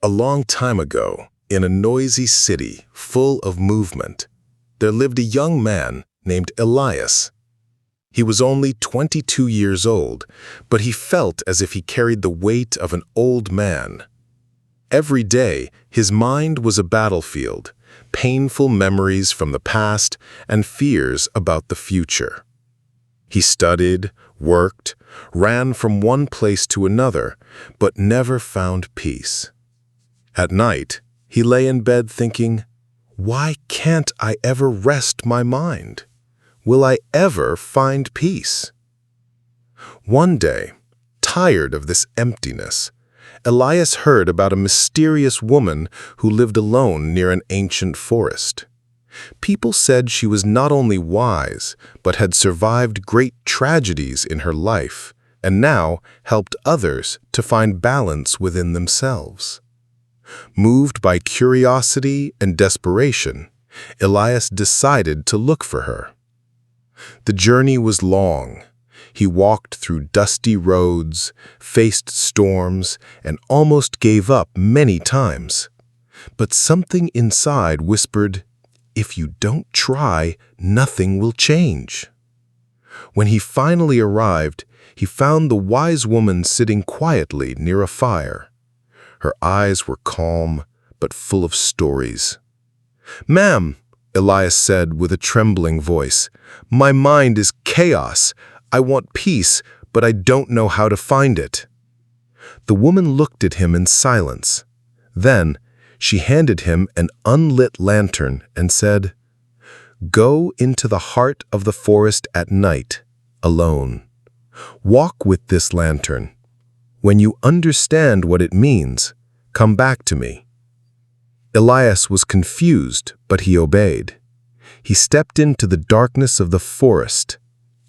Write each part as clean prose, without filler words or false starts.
A long time ago, in a noisy city full of movement, there lived a young man named Elias. He was only 22 years old, but he felt as if he carried the weight of an old man. Every day, his mind was a battlefield, painful memories from the past and fears about the future. He studied, worked, ran from one place to another, but never found peace. At night, he lay in bed thinking, "Why can't I ever rest my mind? Will I ever find peace?" One day, tired of this emptiness, Elias heard about a mysterious woman who lived alone near an ancient forest. People said she was not only wise, but had survived great tragedies in her life, and now helped others to find balance within themselves. Moved by curiosity and desperation, Elias decided to look for her. The journey was long. He walked through dusty roads, faced storms, and almost gave up many times. But something inside whispered, "If you don't try, nothing will change." When he finally arrived, he found the wise woman sitting quietly near a fire. Her eyes were calm, but full of stories. "Ma'am," Elias said with a trembling voice, "my mind is chaos. I want peace, but I don't know how to find it." The woman looked at him in silence. Then, she handed him an unlit lantern and said, "Go into the heart of the forest at night, alone. Walk with this lantern. When you understand what it means, come back to me." Elias was confused, but he obeyed. He stepped into the darkness of the forest.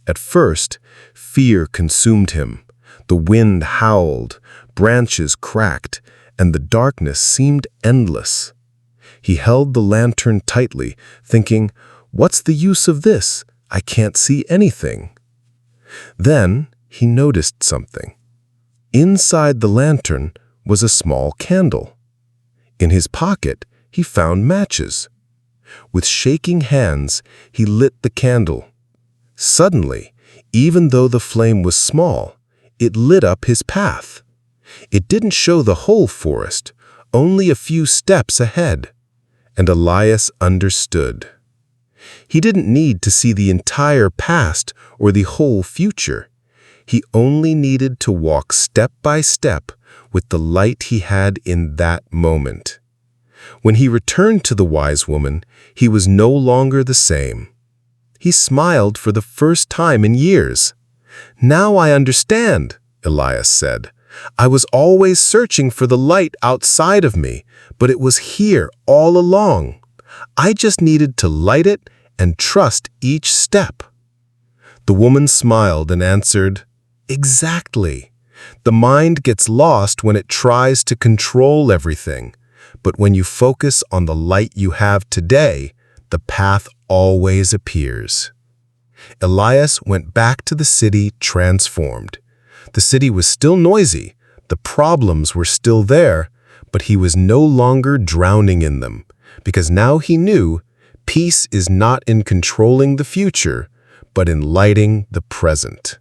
At first, fear consumed him. The wind howled, branches cracked, and the darkness seemed endless. He held the lantern tightly, thinking, "What's the use of this? I can't see anything." Then he noticed something. Inside the lantern was a small candle. In his pocket, he found matches. With shaking hands, he lit the candle. Suddenly, even though the flame was small, it lit up his path. It didn't show the whole forest, only a few steps ahead. And Elias understood. He didn't need to see the entire past or the whole future. He only needed to walk step by step with the light he had in that moment. When he returned to the wise woman, he was no longer the same. He smiled for the first time in years. "Now I understand," Elias said. "I was always searching for the light outside of me, but it was here all along. I just needed to light it and trust each step." The woman smiled and answered, "Exactly. The mind gets lost when it tries to control everything, but when you focus on the light you have today, the path always appears." Elias went back to the city transformed. The city was still noisy, the problems were still there, but he was no longer drowning in them, because now he knew peace is not in controlling the future, but in lighting the present.